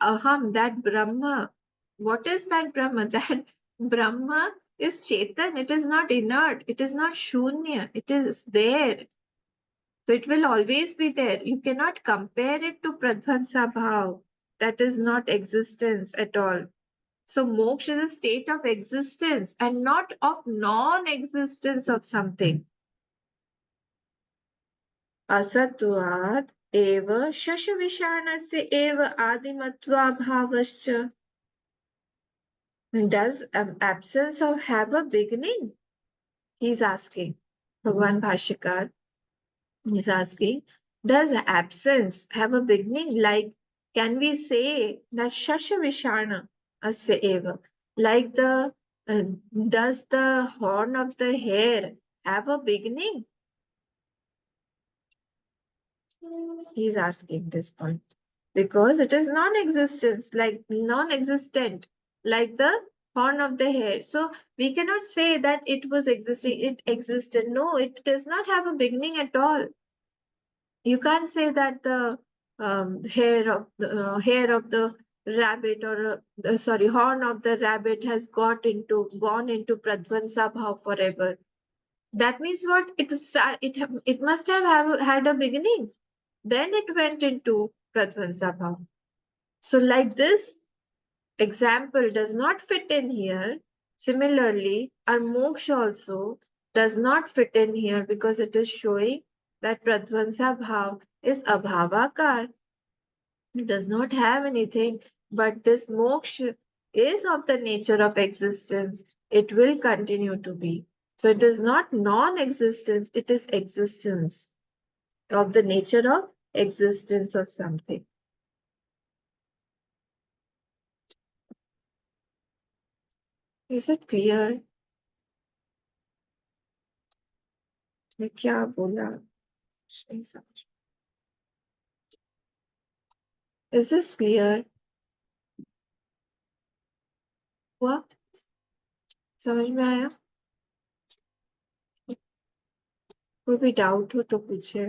Speaker 1: aham, that Brahma. What is that Brahma? That Brahma is Chetan. It is not inert. It is not Shunya. It is there. So it will always be there. You cannot compare it to Pradvansa Bhav. That is not existence at all. So moksha is a state of existence and not of non-existence of something. Asatvad eva shashavishanasya eva adimatva bhavascha. Does absence of have a beginning? He's asking. Bhagwan Bhashikar is asking, does absence have a beginning? Like, can we say that Shasha Vishana asya eva? Like uh, does the horn of the hare have a beginning? He's asking this point. Because it is non-existence, like non-existent, like the horn of the hare. So we cannot say that it was existing, it existed. No, it does not have a beginning at all. You can't say that the hair of the rabbit or sorry, horn of the rabbit has gone into Pradvansa Bhav forever. That means what? It must have had a beginning. Then it went into Pradvansa Bhav. So like this example does not fit in here. Similarly, our moksha also does not fit in here because it is showing that Pradvansa Bhav is abhavakar. It does not have anything, but this moksha is of the nature of existence. It will continue to be. So it is not non-existence, it is existence of the nature of existence of something. Is it clear? ये क्या बोला? नहीं समझ. Is this clear? हुआ? समझ में आया? कोई भी डाउट हो तो पूछे.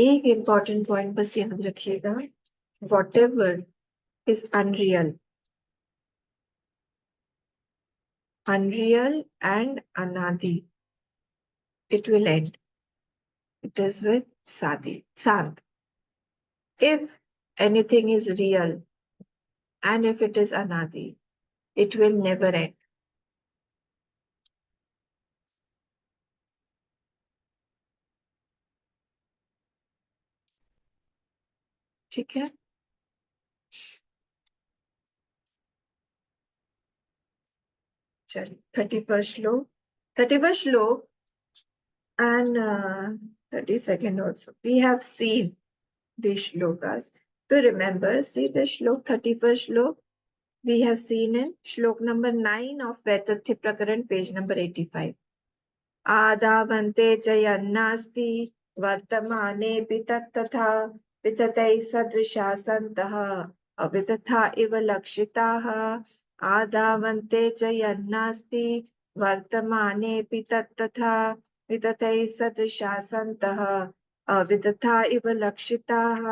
Speaker 1: एक इम्पॉर्टेंट पॉइंट बस याद रखिएगा. Whatever is unreal and anadi, it will end. It is with sadi, sant. If anything is real and if it is anadi, it will never end. ठीक है? चलिए 31st श्लोक. 31st श्लोक and 32nd also. We have seen these shlokas. To remember, see the shlok, 31st shlok, we have seen in shlok number 9 of Vaitathya Prakaran, page number 85. आदावन्ते च यन्नास्ति वर्तमानेऽपि तत्तथा विततैः सदृशा सन्तः अवितथा इव लक्षिताः आदावन्ते च यन्नास्ति वर्तमानेऽपि तत्तथा विततैः सदृशा सन्तः अवितथा इव लक्षिताः.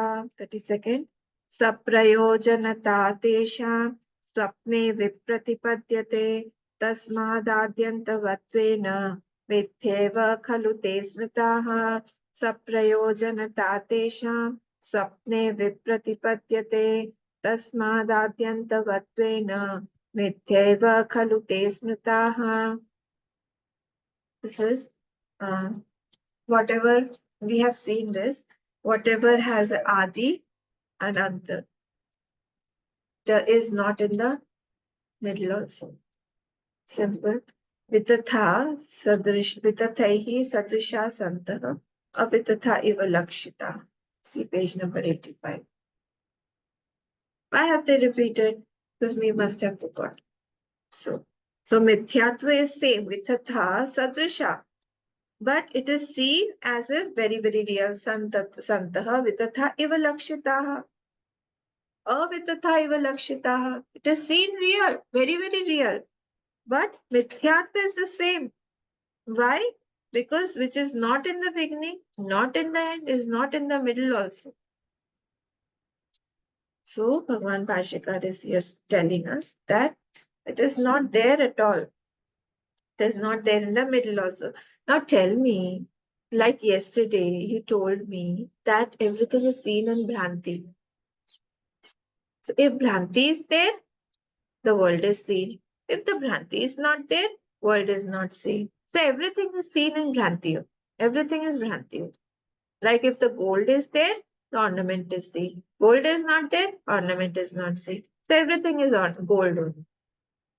Speaker 1: 32nd. सप्रयोजनता तेषां स्वप्ने विप्रतिपद्यते तस्मादाद्यन्तवत्वेन मिथ्येव खलु ते स्मृताः सप्रयोजनता तेषां स्वप्ने विप्रतिपद्यते तस्मादाद्यन्तवत्वेन मिथ्यैव खलु ते स्मृताः. This is whatever we have seen this, whatever has adi and anta, there is not in the middle also. Simple. वितथा सदृश वितथैः सदृशा सन्तः अवितथा इव Lakshita. See page number 85. Why have they repeated? Because we must have forgot. So mithyatva is same, vitatha sadrisha, but it is seen as a very, very real santaha vitatha iva lakshitaha. Avitatha iva lakshitaha. It is seen real, very, very real. But mithyatva is the same. Why? Because which is not in the beginning, not in the end, is not in the middle also. So Bhagavan Bhashyakar is here telling us that it is not there at all. It is not there in the middle also. Now tell me, like yesterday, you told me that everything is seen in Bhranti. So if Bhranti is there, the world is seen. If the Bhranti is not there, world is not seen. So everything is seen in Bhranti. Everything is Bhranti. Like if the gold is there, the ornament is seen. Gold is not there, ornament is not seen. So everything is on gold only.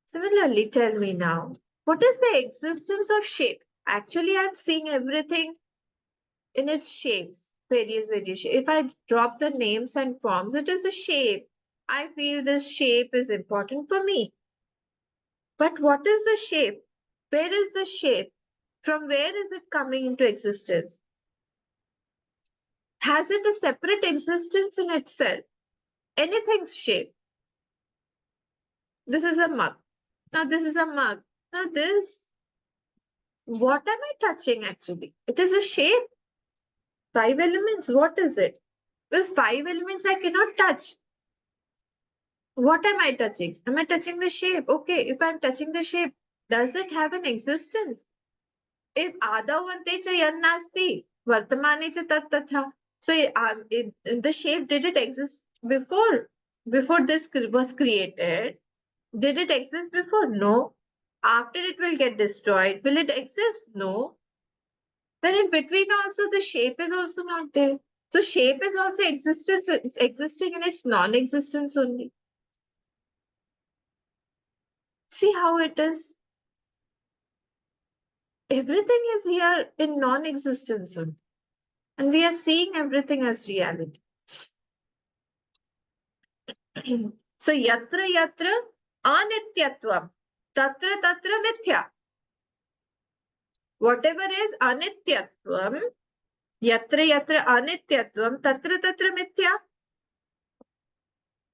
Speaker 1: Similarly, tell me now, what is the existence of shape? Actually, I'm seeing everything in its shapes, various shapes. If I drop the names and forms, it is a shape. I feel this shape is important for me. But what is the shape? Where is the shape? From where is it coming into existence? Has it a separate existence in itself? Anything's shape. This is a mug. Now this is a mug. Now this, what am I touching actually? It is a shape. 5 elements, what is it? With 5 elements I cannot touch. What am I touching? Am I touching the shape? Okay, if I'm touching the shape, does it have an existence? If adavante cha yannasti, vartamane cha tat tatha. So the shape, did it exist before? Before this was created, did it exist before? No. After it will get destroyed, will it exist? No. Then in between also the shape is also not there. So shape is also existence, it's existing in its non-existence only. See how it is. Everything is here in non-existence only. And we are seeing everything as reality. So yatra yatra anityatvam, tatra tatra mithya. Whatever is anityatvam, yatra yatra anityatvam, tatra tatra mithya.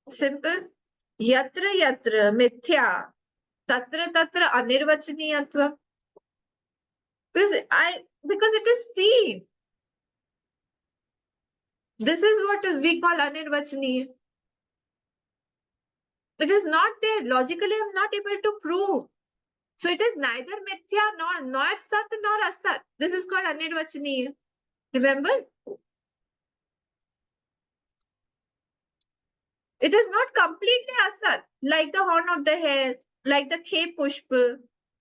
Speaker 1: Simple. Yatra yatra mithya, tatra tatra anirvachaniyatvam. Because it is seen. This is what we call anirvachaniya. It is not there. Logically, I am not able to prove. So it is neither mithya nor sat nor asat. This is called anirvachaniya. Remember? It is not completely asat, like the horn of the hare, like the Khe Pushpa,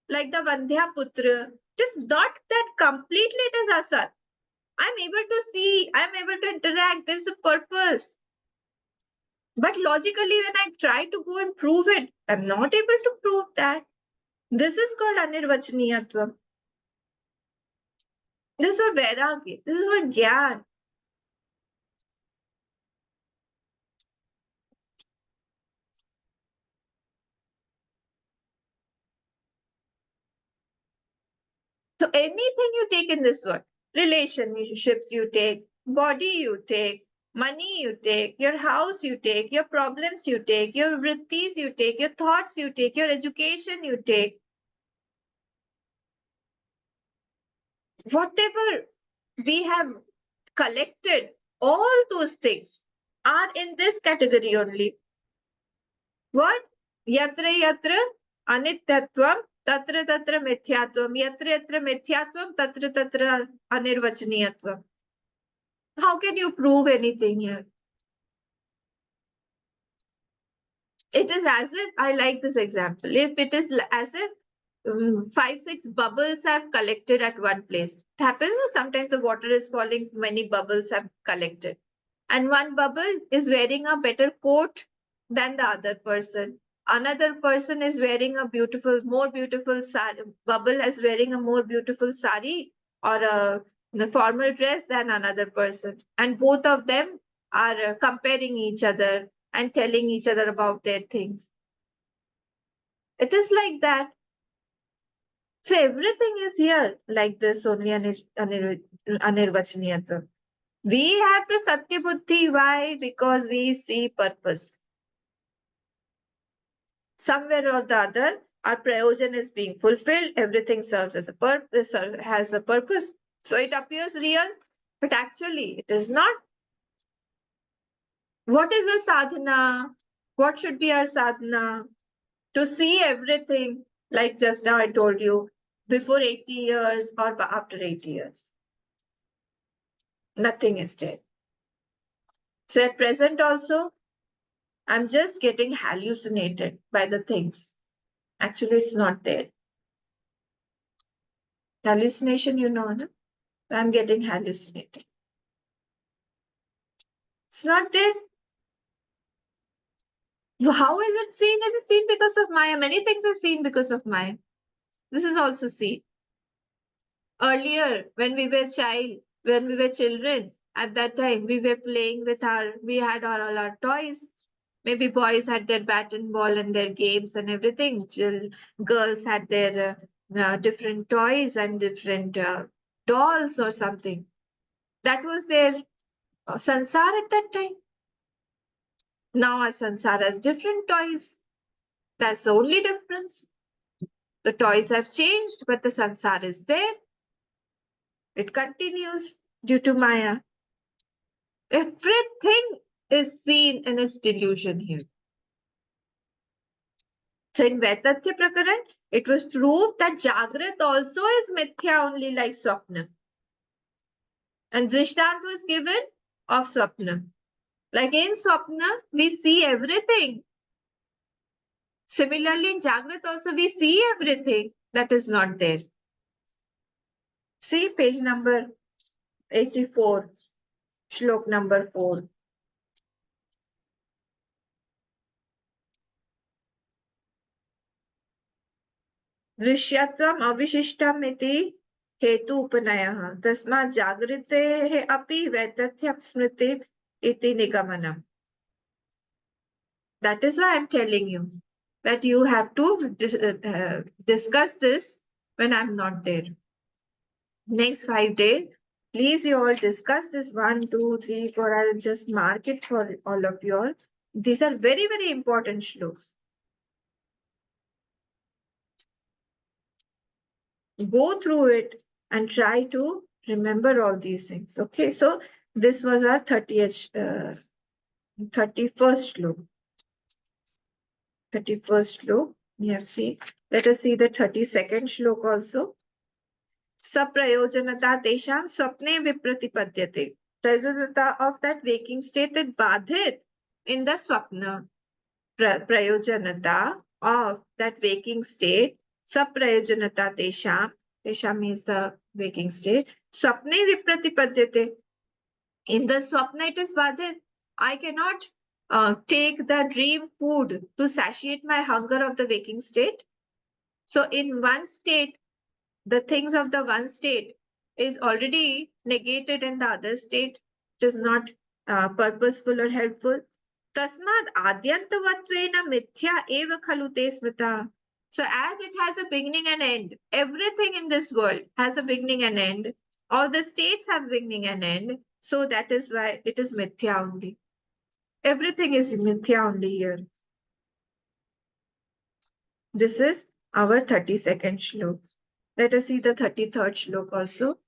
Speaker 1: like the Vandhya Putra. It is not that completely it is asat. I'm able to see, I'm able to interact. There is a purpose. But logically, when I try to go and prove it, I'm not able to prove that. This is called anirvachaniyatvam. This is for vairagya. This is for gyan. So anything you take in this world, relationships you take, body you take, money you take, your house you take, your problems you take, your vrittis you take, your thoughts you take, your education you take, whatever we have collected, all those things are in this category only. What? Yatra yatra anityatvam, tatra tatra mithyatvam, yatra yatra mithyatvam, tatra tatra anirvachaniyatvam. How can you prove anything here? It is as if, I like this example, if it is as if 5, 6 bubbles have collected at one place. It happens sometimes the water is falling, many bubbles have collected. And one bubble is wearing a better coat than the other person. Another person is wearing a more beautiful sari. Bubble is wearing a more beautiful sari or a formal dress than another person. And both of them are comparing each other and telling each other about their things. It is like that. So everything is here like this only anirvachaniyatvam. We have the Satya Buddhi. Why? Because we see purpose. Somewhere or the other, our prayojan is being fulfilled. Everything serves as a purpose, has a purpose. So it appears real, but actually it is not. What is a sadhana? What should be our sadhana? To see everything, like just now I told you, before 80 years or after 80 years. Nothing is there. So at present also, I'm just getting hallucinated by the things. Actually, it's not there. Hallucination, you know, no? I'm getting hallucinated. It's not there. How is it seen? It is seen because of Maya. Many things are seen because of Maya. This is also seen. Earlier, when we were children, at that time, we were playing with we had all our toys. Maybe boys had their bat and ball and their games and everything. Girls had their different toys and different dolls or something. That was their sansar at that time. Now our sansar has different toys. That's the only difference. The toys have changed, but the sansar is there. It continues due to Maya. Everything is seen in its delusion here. So in Vaitatya Prakaran, it was proved that Jagrat also is mithya only like Swapna. And Drishtant was given of Swapna. Like in Swapna, we see everything. Similarly, in Jagrat also, we see everything that is not there. See page number 84, Shlok number 4. दृश्यत्वम् अविशिष्टम् इति हेतु उपनयः तस्मात् जागृतेः अपि वैतथ्यं स्मृति इति निगमनम्. That is why I'm telling you that you have to discuss this when I'm not there. Next 5 days, please you all discuss this 1, 2, 3, 4. I'll just mark it for all of you all. These are very, very important shloks. Go through it and try to remember all these things. Okay, so this was our 31st shlok. 31st shlok we have seen. Let us see the 32nd shlok also. Saprayojanata tesham swapne vipratipadyate. Prayojanata of that waking state that badhit in the swapna. Prayojanata of that waking state. Saprayojanata tesham. Tesham means the waking state. Swapne vipratipadyate. In the swapna it is badhit. I cannot take the dream food to satiate my hunger of the waking state. So in one state, the things of the one state is already negated in the other state. It is not purposeful or helpful. Tasmad adyantavattvena mithya eva khalu te smrita. So as it has a beginning and end, everything in this world has a beginning and end. All the states have beginning and end. So that is why it is mithya only. Everything is mithya only here. This is our 32nd shlok. Let us see the 33rd shlok also.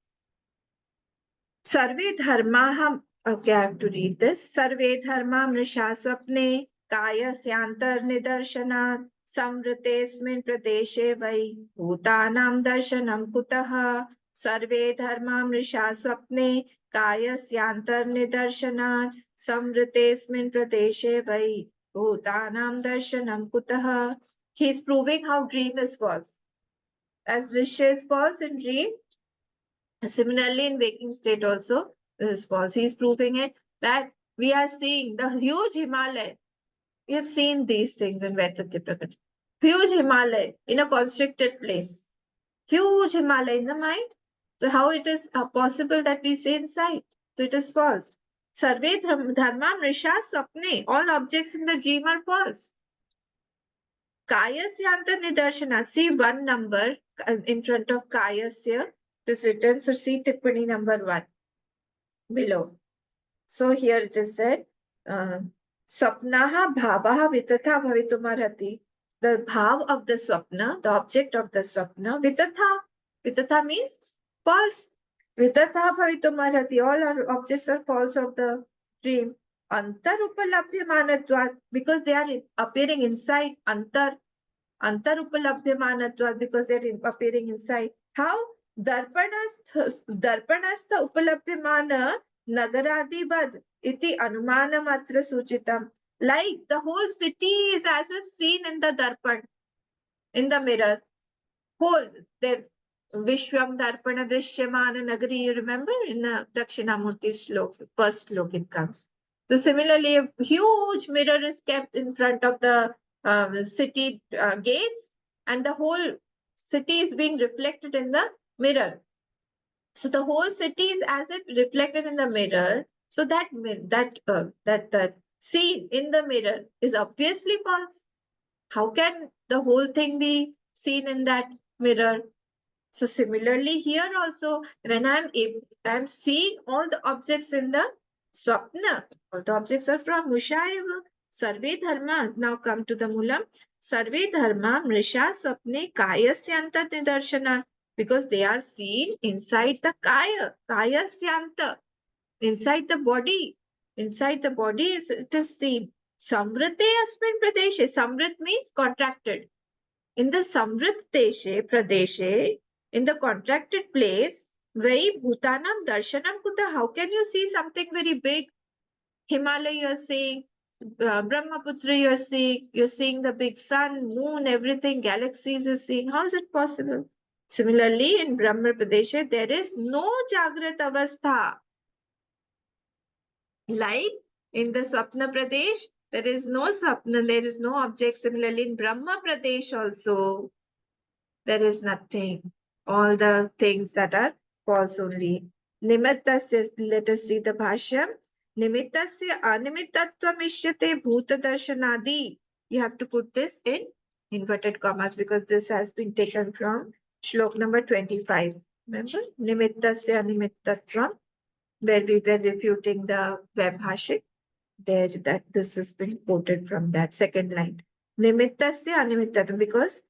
Speaker 1: Sarve dharma, okay, I have to read this. Sarve dharma mrisha swapne kayasyantar nidarshanat samvritesmin pradeshe vai bhutanam darshanam kutah. Sarve dharma mrisha swapne kayasyantar nidarshanat samvritesmin pradeshe vai bhutanam darshanam kutah. He is proving how dream is false. As Rishi is false in dream, similarly, in waking state also, this is false. He is proving it that we are seeing the huge Himalaya. We have seen these things in Vedanta Prakaran. Huge Himalaya in a constricted place. Huge Himalaya in the mind. So how it is possible that we see inside? So it is false. Sarve dharma mrisha swapne. All objects in the dream are false. Kayasyanta nidarshana. See one number in front of Kayasya. This written. So see Tippani number 1 below. So here it is said, Swapnaha bhavaha vitatha bhavitumarhati. The bhav of the swapna, the object of the swapna, vitatha. Vitatha means false. Vitatha bhavitumarhati. All our objects are false of the dream. Antar upalabhyamanatvat, because they are appearing inside. Antar upalabhyamanatvat, because they are appearing inside. How? Darpanastha upalabhyamana Nagaradibad iti anumana matra suchitam. Like the whole city is as if seen in the darpan, in the mirror. Whole, the Vishwam Darpana Drishyamana Nagari, you remember in the Dakshinamurti Shlok, first Shlok it comes. So similarly, a huge mirror is kept in front of the city gates, and the whole city is being reflected in the mirror. So the whole city is as if reflected in the mirror. So that scene in the mirror is obviously false. How can the whole thing be seen in that mirror? So similarly here also, when I'm seeing all the objects in the swapna, all the objects are from Mushayava. Sarve dharma. Now come to the Mulam. Sarve dharma mrisha swapne kayasyanta nidarshana. Because they are seen inside the kaya syanta, inside the body. Inside the body it is seen. Samvrite asmin pradeshe. Samvrit means contracted. In the samvrit pradeshe, in the contracted place, very bhutanam darshanam kuta. How can you see something very big? Himalaya you're seeing, Brahmaputra you're seeing the big sun, moon, everything, galaxies you're seeing. How is it possible? Similarly, in Brahma Pradesha, there is no Jagrat Avastha. Like in the Swapna Pradesh, there is no Swapna, there is no object. Similarly, in Brahma Pradesh also, there is nothing. All the things that are false only. Nimittasya, let us see the Bhashyam. Nimittasya animittattvam bhuta darshanadi. You have to put this in inverted commas because this has been taken from Shlok number 25. Remember? Nimittasya nimittatvam, where we were refuting the Vaibhashik. There, that this has been quoted from that second line. Nimittasya animittatvam, because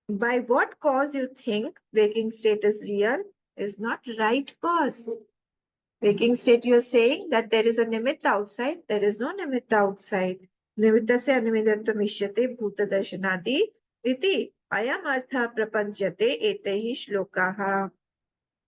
Speaker 1: by what cause you think waking state is real is not right cause. Waking state, you're saying that there is a nimitta outside. There is no nimitta outside. Nimittasya animittatvam ishyate bhuta darshanadi iti ayam artha prapanchate etehi shlokaha.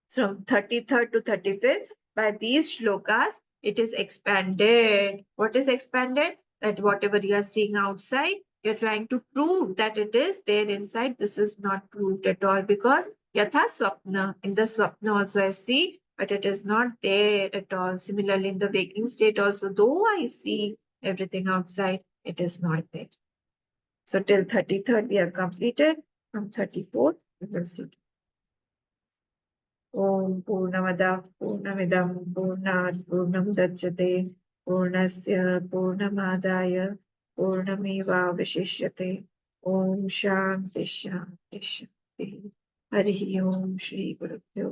Speaker 1: From 33rd to 35th, by these shlokas, it is expanded. What is expanded? That whatever you are seeing outside, you're trying to prove that it is there inside. This is not proved at all because yatha swapna. In the swapna also I see, but it is not there at all. Similarly, in the waking state also, though I see everything outside, it is not there. So till 33rd, we have completed. From 34th, we will see. ॐ पूर्णमदः पूर्णमिदं पूर्णात् पूर्णमुदच्यते पूर्णस्य पूर्णमादाय पूर्णमेवावशिष्यते ॐ शान्ति शान्ति शान्तिः हरिः ओम श्री गुरुभ्यो